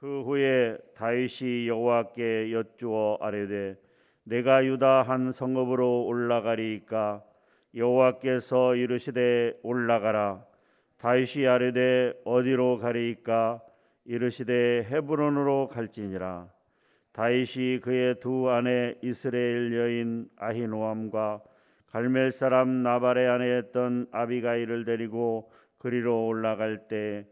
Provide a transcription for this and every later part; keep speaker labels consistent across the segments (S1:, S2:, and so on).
S1: 그 후에 다윗이 여호와께 여쭈어 아뢰되 내가 유다 한 성읍으로 올라가리이까? 여호와께서 이르시되 올라가라. 다윗이 아뢰되 어디로 가리이까? 이르시되 헤브론으로 갈지니라. 다윗이 그의 두 아내 이스라엘 여인 아히노암과 갈멜 사람 나발의 아내였던 아비가일을 데리고 그리로 올라갈 때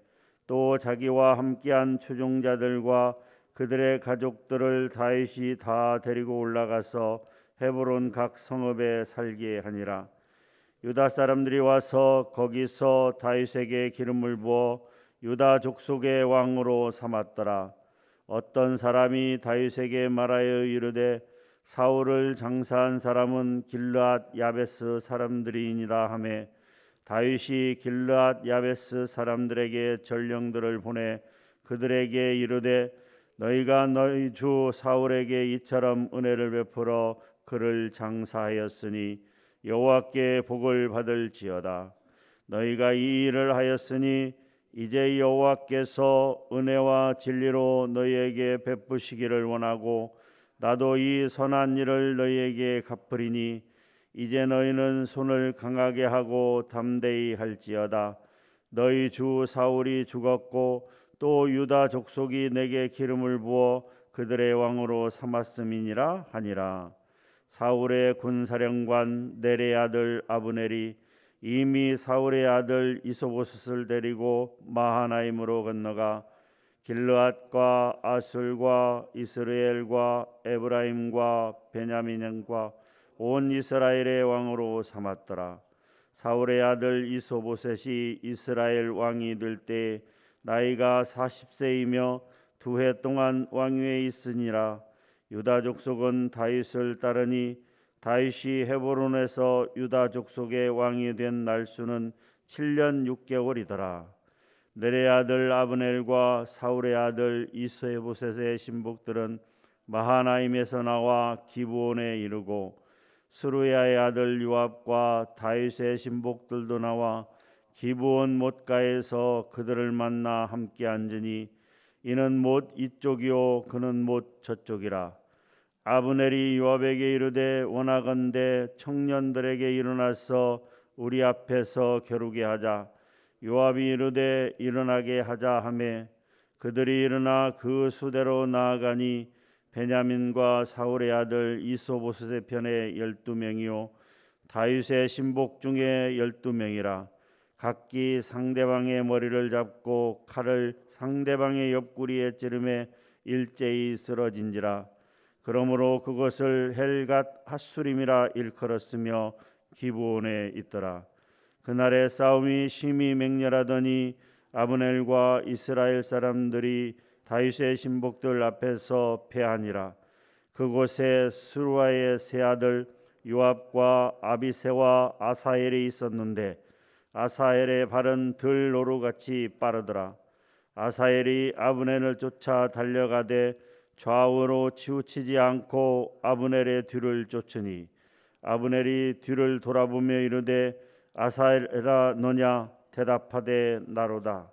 S1: 또 자기와 함께한 추종자들과 그들의 가족들을 다윗이 다 데리고 올라가서 헤브론 각 성읍에 살게 하니라. 유다 사람들이 와서 거기서 다윗에게 기름을 부어 유다 족속의 왕으로 삼았더라. 어떤 사람이 다윗에게 말하여 이르되 사울을 장사한 사람은 길르앗 야베스 사람들이니라 하매 다윗이 길르앗 야베스 사람들에게 전령들을 보내 그들에게 이르되 너희가 너희 주 사울에게 이처럼 은혜를 베풀어 그를 장사하였으니 여호와께 복을 받을지어다. 너희가 이 일을 하였으니 이제 여호와께서 은혜와 진리로 너희에게 베푸시기를 원하고 나도 이 선한 일을 너희에게 갚으리니 이제 너희는 손을 강하게 하고 담대히 할지어다. 너희 주 사울이 죽었고 또 유다 족속이 내게 기름을 부어 그들의 왕으로 삼았음이니라 하니라. 사울의 군사령관 넬의 아들 아브넬이 이미 사울의 아들 이소보셋을 데리고 마하나임으로 건너가 길르앗과 아술과 이스라엘과 에브라임과 베냐민과 온 이스라엘의 왕으로 삼았더라. 사울의 아들 이소보셋이 이스라엘 왕이 될 때 나이가 40세이며 2해 동안 왕위에 있으니라. 유다 족속은 다윗을 따르니 다윗이 헤브론에서 유다 족속의 왕이 된 날수는 7년 6개월이더라. 넬의 아들 아브넬과 사울의 아들 이스보셋의 신복들은 마하나임에서 나와 기브온에 이르고 스루야의 아들 요압과 다윗의 신복들도 나와 기브온 못가에서 그들을 만나 함께 앉으니 이는 못 이쪽이요 그는 못 저쪽이라. 아브넬이 요압에게 이르되 원하건대 청년들에게 일어나서 우리 앞에서 겨루게 하자. 요압이 이르되 일어나게 하자 하매 그들이 일어나 그 수대로 나아가니 베냐민과 사울의 아들 이소보셋의 편에 12명이요 다윗의 신복 중에 12명이라. 각기 상대방의 머리를 잡고 칼을 상대방의 옆구리에 찌르매 일제히 쓰러진지라. 그러므로 그것을 헬갓 핫수림이라 일컬었으며 기브온에 있더라. 그날의 싸움이 심히 맹렬하더니 아브넬과 이스라엘 사람들이 다윗의 신복들 앞에서 패하니라. 그곳에 스루아의 세 아들 요압과 아비새와 아사엘이 있었는데 아사엘의 발은 들노루같이 빠르더라. 아사엘이 아브넬을 쫓아 달려가되 좌우로 치우치지 않고 아브넬의 뒤를 쫓으니 아브넬이 뒤를 돌아보며 이르되 아사엘아 너냐? 대답하되 나로다.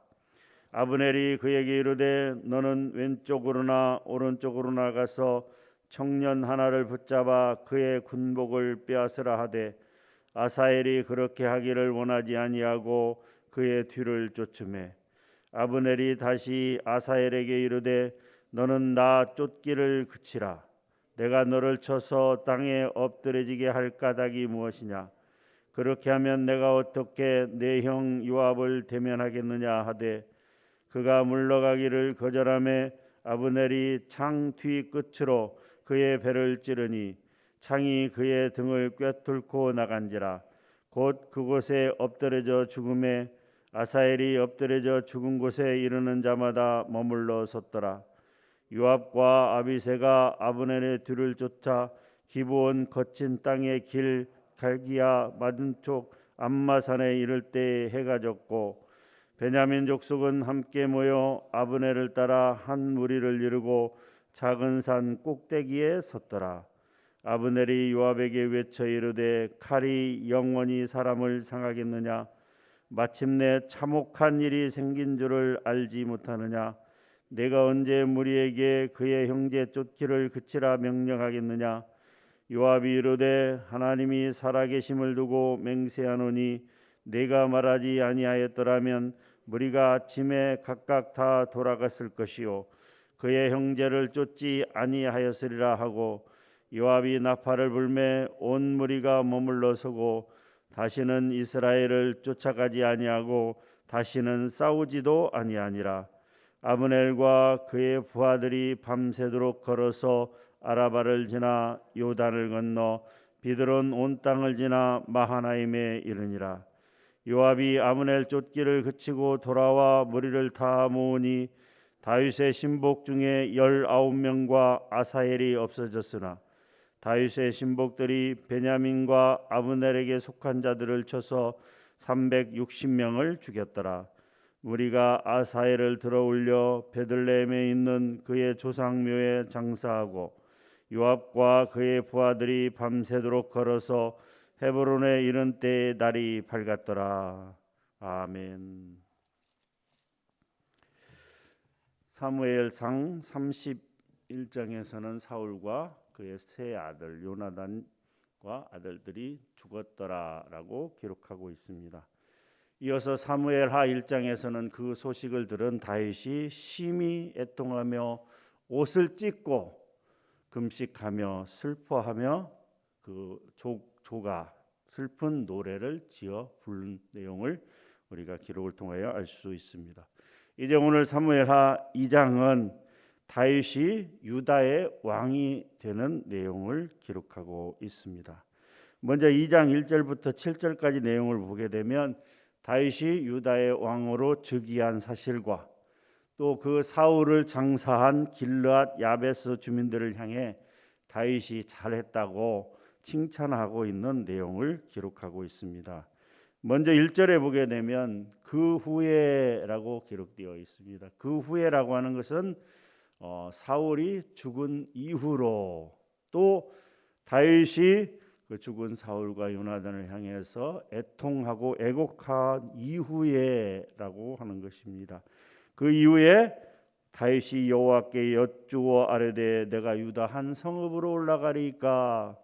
S1: 아브넬이 그에게 이르되 너는 왼쪽으로나 오른쪽으로 나가서 청년 하나를 붙잡아 그의 군복을 빼앗으라 하되 아사엘이 그렇게 하기를 원하지 아니하고 그의 뒤를 쫓으매 아브넬이 다시 아사엘에게 이르되 너는 나 쫓기를 그치라. 내가 너를 쳐서 땅에 엎드려지게 할 까닭이 무엇이냐? 그렇게 하면 내가 어떻게 내 형 요압을 대면하겠느냐 하되 그가 물러가기를 거절하매 아브넬이 창 뒤 끝으로 그의 배를 찌르니 창이 그의 등을 꿰뚫고 나간지라. 곧 그곳에 엎드려져 죽음에 아사엘이 엎드려져 죽은 곳에 이르는 자마다 머물러 섰더라. 요압과 아비새가 아브넬의 뒤를 쫓아 기브온 거친 땅의 길 갈기야 맞은쪽 암마산에 이를 때 해가 졌고 베냐민 족속은 함께 모여 아브넬을 따라 한 무리를 이루고 작은 산 꼭대기에 섰더라. 아브넬이 요압에게 외쳐 이르되 칼이 영원히 사람을 상하겠느냐? 마침내 참혹한 일이 생긴 줄을 알지 못하느냐? 내가 언제 무리에게 그의 형제 쫓기를 그치라 명령하겠느냐. 요압이 이르되 하나님이 살아계심을 두고 맹세하노니 내가 말하지 아니하였더라면 무리가 아침에 각각 다 돌아갔을 것이요 그의 형제를 쫓지 아니하였으리라 하고 요압이 나팔을 불매 온 무리가 머물러 서고 다시는 이스라엘을 쫓아가지 아니하고 다시는 싸우지도 아니하니라. 아브넬과 그의 부하들이 밤새도록 걸어서 아라바를 지나 요단을 건너 비드론 온 땅을 지나 마하나임에 이르니라. 요압이 아브넬 쫓기를 그치고 돌아와 무리를 다 모으니 다윗의 신복 중에 19명과 아사엘이 없어졌으나 다윗의 신복들이 베냐민과 아브넬에게 속한 자들을 쳐서 360명을 죽였더라. 무리가 아사엘을 들어올려 베들레헴에 있는 그의 조상묘에 장사하고 요압과 그의 부하들이 밤새도록 걸어서 헤브론에 이른 때에 날이 밝았더라. 아멘. 사무엘상 31장에서는 사울과 그의 세 아들 요나단과 아들들이 죽었더라라고 기록하고 있습니다. 이어서 사무엘하 1장에서는 그 소식을 들은 다윗이 심히 애통하며 옷을 찢고 금식하며 슬퍼하며 그 조가 슬픈 노래를 지어 부른 내용을 우리가 기록을 통하여 알 수 있습니다. 이제 오늘 사무엘하 2장은 다윗이 유다의 왕이 되는 내용을 기록하고 있습니다. 먼저 2장 1절부터 7절까지 내용을 보게 되면 다윗이 유다의 왕으로 즉위한 사실과 또 그 사울을 장사한 길르앗 야베스 주민들을 향해 다윗이 잘했다고 칭찬하고 있는 내용을 기록하고 있습니다. 먼저 1절에 보게 되면 그 후에라고 기록되어 있습니다. 그 후에라고 하는 것은 사울이 죽은 이후로 또 다윗이 그 죽은 사울과 요나단을 향해서 애통하고 애곡한 이후에라고 하는 것입니다. 그 이후에 다윗이 여호와께 여쭈어 아뢰되 내가 유다 한 성읍으로 올라가리까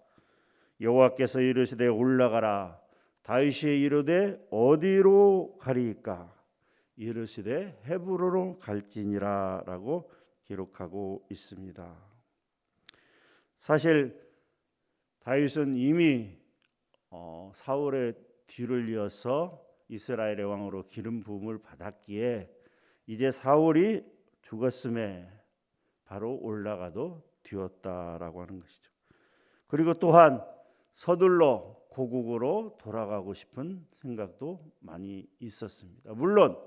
S1: 여호와께서 이르시되 올라가라. 다윗이 이르되 어디로 가리까 이르시되 헤브론으로 갈지니라라고 기록하고 있습니다. 사실 다윗은 이미 사울의 뒤를 이어서 이스라엘의 왕으로 기름 부음을 받았기에 이제 사울이 죽었음에 바로 올라가도 되었다라고 하는 것이죠. 그리고 또한 서둘러 고국으로 돌아가고 싶은 생각도 많이 있었습니다. 물론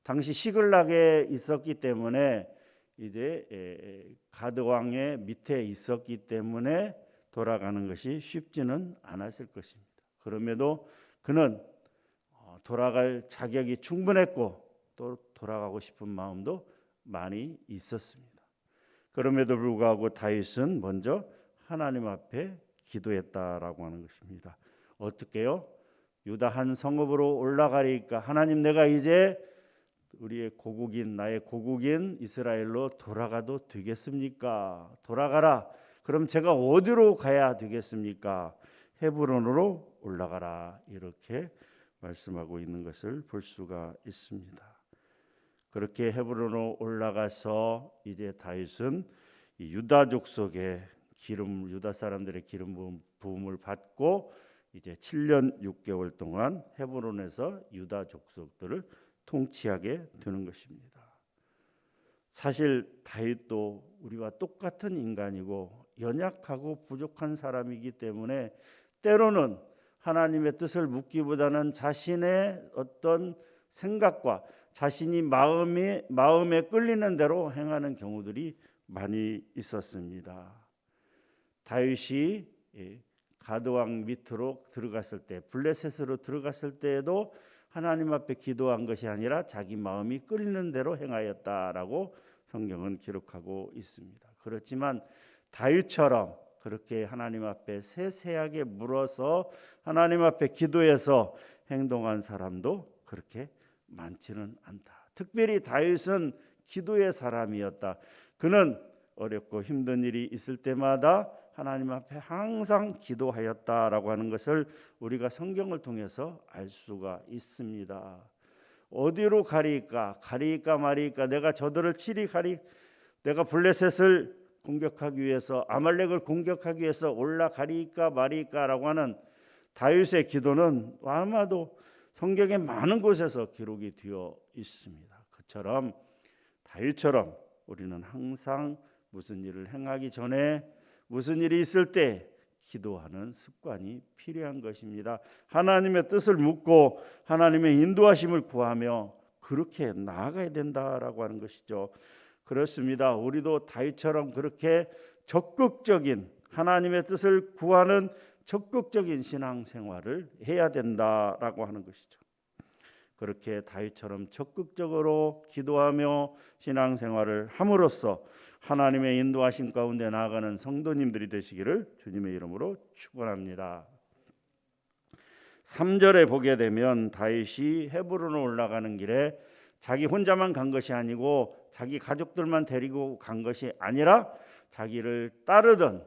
S1: 당시 시글락에 있었기 때문에 이제 가드 왕의 밑에 있었기 때문에 돌아가는 것이 쉽지는 않았을 것입니다. 그럼에도 그는 돌아갈 자격이 충분했고 또 돌아가고 싶은 마음도 많이 있었습니다. 그럼에도 불구하고 다윗은 먼저 하나님 앞에 기도했다라고 하는 것입니다. 어떻게요? 유다 한 성읍으로 올라가리까 하나님 내가 이제 우리의 고국인 나의 고국인 이스라엘로 돌아가도 되겠습니까? 돌아가라. 그럼 제가 어디로 가야 되겠습니까? 헤브론으로 올라가라. 이렇게 말씀하고 있는 것을 볼 수가 있습니다. 그렇게 헤브론으로 올라가서 이제 다윗은 유다 족속의 유다 사람들의 기름 부음을 받고 이제 7년 6개월 동안 헤브론에서 유다 족속들을 통치하게 되는 것입니다. 사실 다윗도 우리와 똑같은 인간이고 연약하고 부족한 사람이기 때문에 때로는 하나님의 뜻을 묻기보다는 자신의 어떤 생각과 자신이 마음에 끌리는 대로 행하는 경우들이 많이 있었습니다. 다윗이 가드 왕 밑으로 들어갔을 때 블레셋으로 들어갔을 때에도 하나님 앞에 기도한 것이 아니라 자기 마음이 끌리는 대로 행하였다라고 성경은 기록하고 있습니다. 그렇지만 다윗처럼 그렇게 하나님 앞에 세세하게 물어서 하나님 앞에 기도해서 행동한 사람도 그렇게 많지는 않다. 특별히 다윗은 기도의 사람이었다. 그는 어렵고 힘든 일이 있을 때마다 하나님 앞에 항상 기도하였다라고 하는 것을 우리가 성경을 통해서 알 수가 있습니다. 어디로 가리까 말이까, 내가 저들을 치리 가리, 내가 블레셋을 공격하기 위해서, 아말렉을 공격하기 위해서 올라가리까 말이까라고 하는 다윗의 기도는 아마도 성경의 많은 곳에서 기록이 되어 있습니다. 그처럼 다윗처럼 우리는 항상 무슨 일을 행하기 전에, 무슨 일이 있을 때 기도하는 습관이 필요한 것입니다. 하나님의 뜻을 묻고 하나님의 인도하심을 구하며 그렇게 나아가야 된다라고 하는 것이죠. 그렇습니다. 우리도 다윗처럼 그렇게 적극적인 하나님의 뜻을 구하는 적극적인 신앙생활을 해야 된다라고 하는 것이죠. 그렇게 다윗처럼 적극적으로 기도하며 신앙생활을 함으로써 하나님의 인도하심 가운데 나아가는 성도님들이 되시기를 주님의 이름으로 축원합니다. 3절에 보게 되면 다윗이 헤브론으로 올라가는 길에 자기 혼자만 간 것이 아니고 자기 가족들만 데리고 간 것이 아니라 자기를 따르던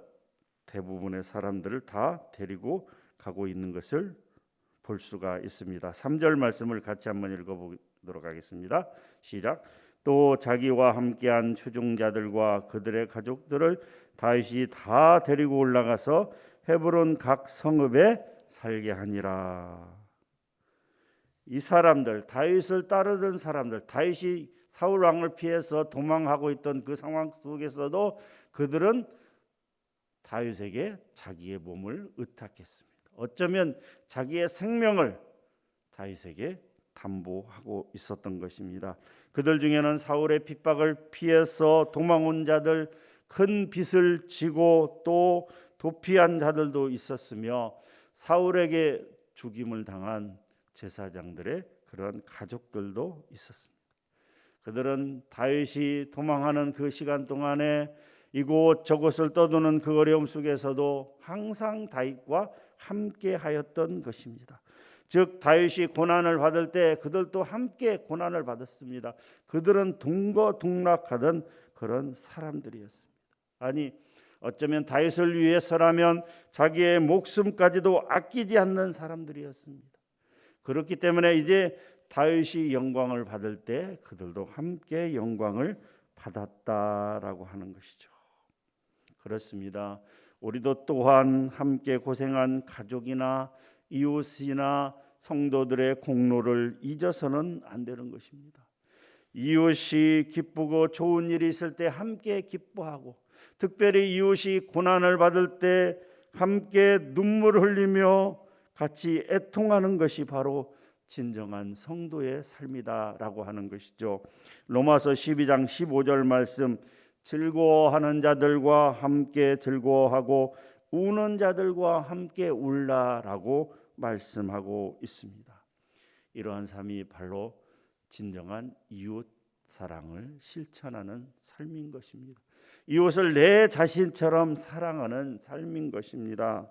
S1: 대부분의 사람들을 다 데리고 가고 있는 것을 볼 수가 있습니다. 3절 말씀을 같이 한번 읽어보도록 하겠습니다. 시작. 또 자기와 함께한 추종자들과 그들의 가족들을 다윗이 다 데리고 올라가서 헤브론 각 성읍에 살게 하니라. 이 사람들, 다윗을 따르던 사람들, 다윗이 사울 왕을 피해서 도망하고 있던 그 상황 속에서도 그들은 다윗에게 자기의 몸을 의탁했습니다. 어쩌면 자기의 생명을 다윗에게 담보하고 있었던 것입니다. 그들 중에는 사울의 핍박을 피해서 도망온 자들, 큰 빚을 지고 또 도피한 자들도 있었으며 사울에게 죽임을 당한 제사장들의 그런 가족들도 있었습니다. 그들은 다윗이 도망하는 그 시간 동안에 이곳 저곳을 떠도는 그 어려움 속에서도 항상 다윗과 함께 하였던 것입니다. 즉 다윗이 고난을 받을 때 그들도 함께 고난을 받았습니다. 그들은 동거동락하던 그런 사람들이었습니다. 아니 어쩌면 다윗을 위해서라면 자기의 목숨까지도 아끼지 않는 사람들이었습니다. 그렇기 때문에 이제 다윗이 영광을 받을 때 그들도 함께 영광을 받았다라고 하는 것이죠. 그렇습니다. 우리도 또한 함께 고생한 가족이나 이웃이나 성도들의 공로를 잊어서는 안 되는 것입니다. 이웃이 기쁘고 좋은 일이 있을 때 함께 기뻐하고, 특별히 이웃이 고난을 받을 때 함께 눈물을 흘리며 같이 애통하는 것이 바로 진정한 성도의 삶이다라고 하는 것이죠. 로마서 12장 15절 말씀, 즐거워하는 자들과 함께 즐거워하고 우는 자들과 함께 울라라고 말씀하고 있습니다. 이러한 삶이 바로 진정한 이웃 사랑을 실천하는 삶인 것입니다. 이웃을 내 자신처럼 사랑하는 삶인 것입니다.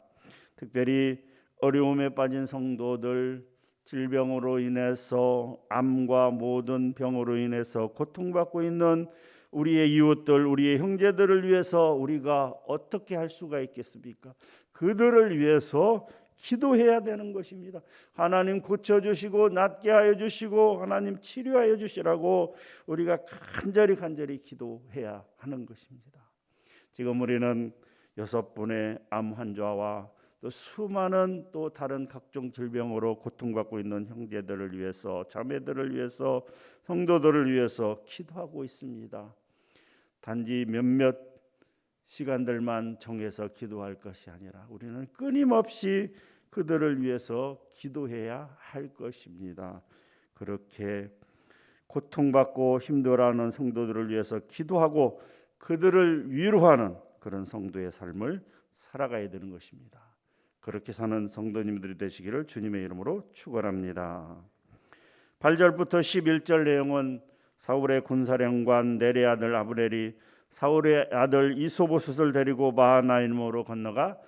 S1: 특별히 어려움에 빠진 성도들, 질병으로 인해서 암과 모든 병으로 인해서 고통받고 있는 우리의 이웃들, 우리의 형제들을 위해서 우리가 어떻게 할 수가 있겠습니까? 그들을 위해서 기도해야 되는 것입니다. 하나님 고쳐주시고 낫게 하여 주시고 하나님 치료하여 주시라고 우리가 간절히 기도해야 하는 것입니다. 지금 우리는 6분의 암 환자와 또 수많은 또 다른 각종 질병으로 고통받고 있는 형제들을 위해서, 자매들을 위해서, 성도들을 위해서 기도하고 있습니다. 단지 몇몇 시간들만 정해서 기도할 것이 아니라 우리는 끊임없이 그들을 위해서 기도해야 할 것입니다. 그렇게 고통받고 힘들어하는 성도들을 위해서 기도하고 그들을 위로하는 그런 성도의 삶을 살아가야 되는 것입니다. 그렇게 사는 성도님들이 되시기를 주님의 이름으로 축원합니다. 8절부터 11절 내용은 사울의 군사령관 넬의 아들 아브넬이 사울의 아들 이소보셋을 데리고 마하나임으로 건너가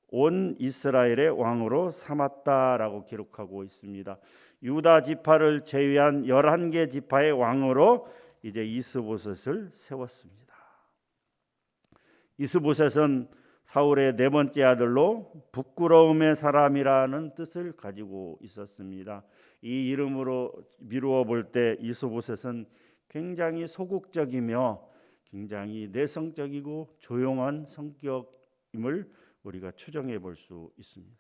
S1: 온 이스라엘의 왕으로 삼았다라고 기록하고 있습니다. 유다 지파를 제외한 11개 지파의 왕으로 이제 이스보셋을 세웠습니다. 이스보셋은 사울의 네 번째 아들로 부끄러움의 사람이라는 뜻을 가지고 있었습니다. 이 이름으로 미루어 볼 때 이스보셋은 굉장히 소극적이며 굉장히 내성적이고 조용한 성격임을 우리가 추정해 볼 수 있습니다.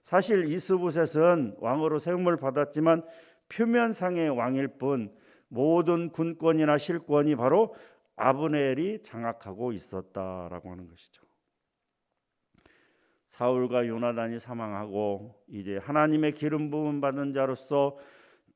S1: 사실 이스보셋은 왕으로 세움을 받았지만 표면상의 왕일 뿐 모든 군권이나 실권이 바로 아브넬이 장악하고 있었다라고 하는 것이죠. 사울과 요나단이 사망하고 이제 하나님의 기름 부음 받은 자로서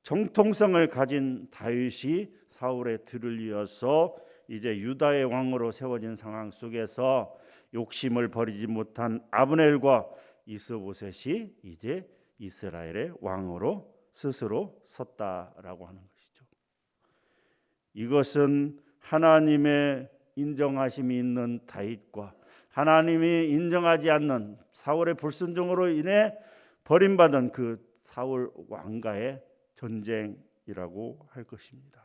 S1: 정통성을 가진 다윗이 사울의 뒤를 이어서 이제 유다의 왕으로 세워진 상황 속에서 욕심을 버리지 못한 아브넬과 이스보셋이 이제 이스라엘의 왕으로 스스로 섰다라고 하는 것이죠. 이것은 하나님의 인정하심이 있는 다윗과 하나님이 인정하지 않는 사울의 불순종으로 인해 버림받은 그 사울 왕과의 전쟁이라고 할 것입니다.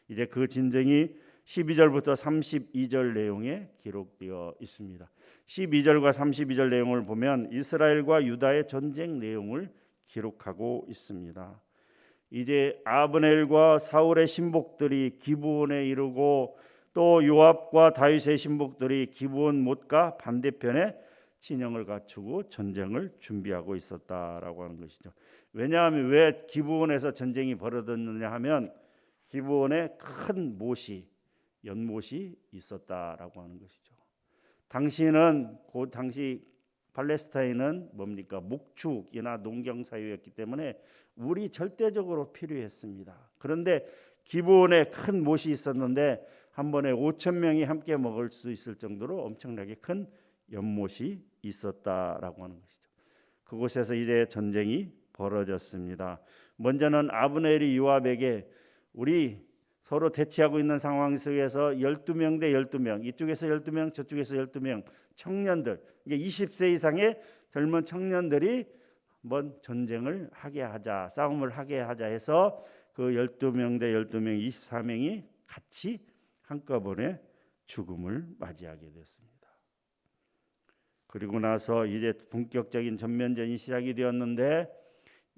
S1: 이제 그 전쟁이 12절부터 32절 내용에 기록되어 있습니다. 12절과 32절 내용을 보면 이스라엘과 유다의 전쟁 내용을 기록하고 있습니다. 이제 아브넬과 사울의 신복들이 기브온에 이르고 또 요압과 다윗의 신복들이 기브온 못과 반대편에 진영을 갖추고 전쟁을 준비하고 있었다라고 하는 것이죠. 왜냐하면 왜 기브온에서 전쟁이 벌어졌느냐 하면 기브온에 큰 못이 연못이 있었다라고 하는 것이죠. 당시는 그 당시 팔레스타인은 뭡니까? 목축이나 농경 사회였기 때문에 물이 절대적으로 필요했습니다. 그런데 기브온에 큰 못이 있었는데 한 번에 5천 명이 함께 먹을 수 있을 정도로 엄청나게 큰 연못이 있었다라고 하는 것이죠. 그곳에서 이제 전쟁이 벌어졌습니다. 먼저는 아브넬이 요압에게 우리 서로 대치하고 있는 상황 속에서 12명 대 12명, 이쪽에서 12명, 저쪽에서 12명 청년들, 이게 20세 이상의 젊은 청년들이 한번 전쟁을 하게 하자, 싸움을 하게 하자 해서 그 12명 대 12명, 24명이 같이 한꺼번에 죽음을 맞이하게 됐습니다. 그리고 나서 이제 본격적인 전면전이 시작이 되었는데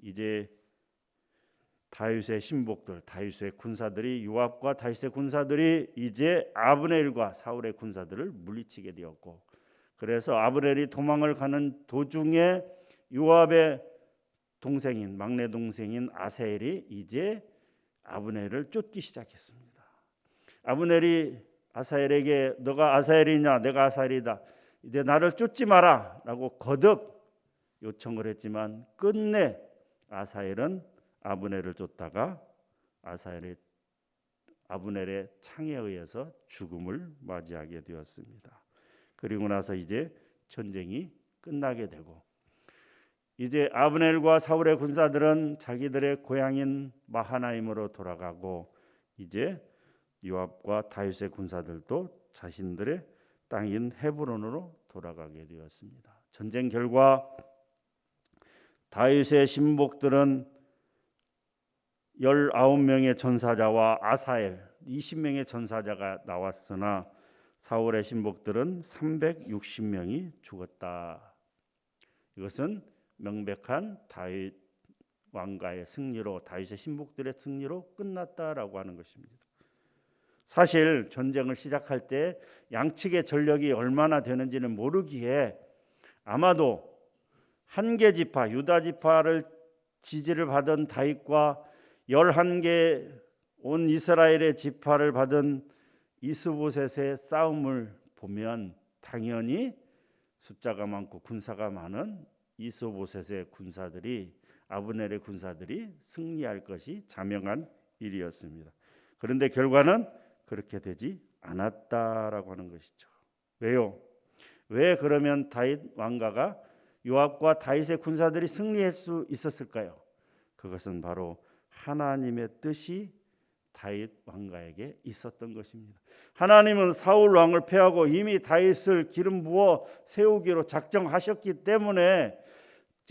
S1: 이제 다윗의 신복들, 다윗의 군사들이 요압과 다윗의 군사들이 이제 아브넬과 사울의 군사들을 물리치게 되었고, 그래서 아브넬이 도망을 가는 도중에 요압의 동생인 막내 동생인 아사엘이 이제 아브넬을 쫓기 시작했습니다. 아브넬이 아사엘에게 너가 아사엘이냐 내가 아사엘이다 이제 나를 쫓지 마라 라고 거듭 요청을 했지만 끝내 아사엘은 아브넬을 쫓다가 아브넬의 창에 의해서 죽음을 맞이하게 되었습니다. 그리고 나서 이제 전쟁이 끝나게 되고 이제 아브넬과 사울의 군사들은 자기들의 고향인 마하나임으로 돌아가고 이제 요압과 다윗의 군사들도 자신들의 땅인 헤브론으로 돌아가게 되었습니다. 전쟁 결과 다윗의 신복들은 19명의 전사자와 아사엘 20명의 전사자가 나왔으나 사울의 신복들은 360명이 죽었다. 이것은 명백한 다윗 왕가의 승리로 다윗의 신복들의 승리로 끝났다라고 하는 것입니다. 사실 전쟁을 시작할 때 양측의 전력이 얼마나 되는지는 모르기에 아마도 한 개 지파 유다 지파를 지지를 받은 다윗과 11개 온 이스라엘의 지파를 받은 이스보셋의 싸움을 보면 당연히 숫자가 많고 군사가 많은 이스보셋의 군사들이 아브넬의 군사들이 승리할 것이 자명한 일이었습니다. 그런데 결과는 그렇게 되지 않았다라고 하는 것이죠. 왜요? 왜 그러면 다윗 왕가가 요압과 다윗의 군사들이 승리할 수 있었을까요? 그것은 바로 하나님의 뜻이 다윗 왕가에게 있었던 것입니다. 하나님은 사울 왕을 패하고 이미 다윗을 기름 부어 세우기로 작정하셨기 때문에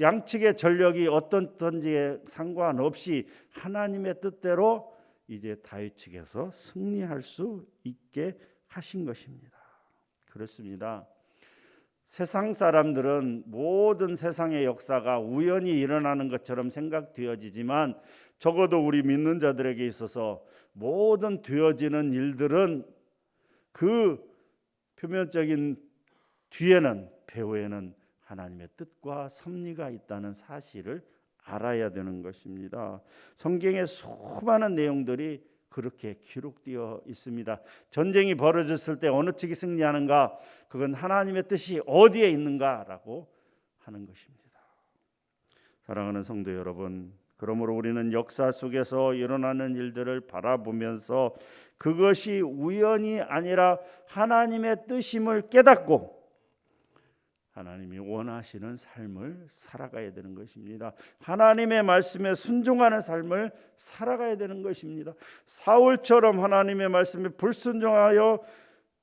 S1: 양측의 전력이 어떻든지에 상관없이 하나님의 뜻대로 이제 다윗 측에서 승리할 수 있게 하신 것입니다. 그렇습니다. 세상 사람들은 모든 세상의 역사가 우연히 일어나는 것처럼 생각되어지지만 적어도 우리 믿는 자들에게 있어서 모든 되어지는 일들은 그 표면적인 뒤에는 배후에는 하나님의 뜻과 섭리가 있다는 사실을 알아야 되는 것입니다. 성경의 수많은 내용들이 그렇게 기록되어 있습니다. 전쟁이 벌어졌을 때 어느 측이 승리하는가, 그건 하나님의 뜻이 어디에 있는가라고 하는 것입니다. 사랑하는 성도 여러분, 그러므로 우리는 역사 속에서 일어나는 일들을 바라보면서 그것이 우연이 아니라 하나님의 뜻임을 깨닫고 하나님이 원하시는 삶을 살아가야 되는 것입니다. 하나님의 말씀에 순종하는 삶을 살아가야 되는 것입니다. 사울처럼 하나님의 말씀에 불순종하여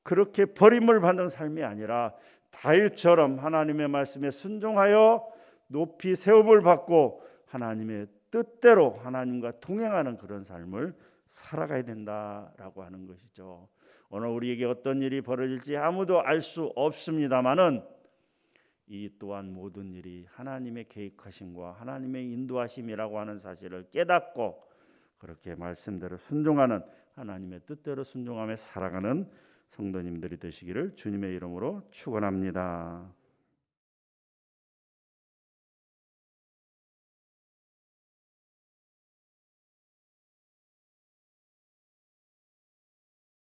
S1: 그렇게 버림을 받는 삶이 아니라 다윗처럼 하나님의 말씀에 순종하여 높이 세움을 받고 하나님의 뜻대로 하나님과 동행하는 그런 삶을 살아가야 된다라고 하는 것이죠. 오늘 우리에게 어떤 일이 벌어질지 아무도 알 수 없습니다마는 이 또한 모든 일이 하나님의 계획하심과 하나님의 인도하심이라고 하는 사실을 깨닫고 그렇게 말씀대로 순종하는, 하나님의 뜻대로 순종하며 살아가는 성도님들이 되시기를 주님의 이름으로 축원합니다.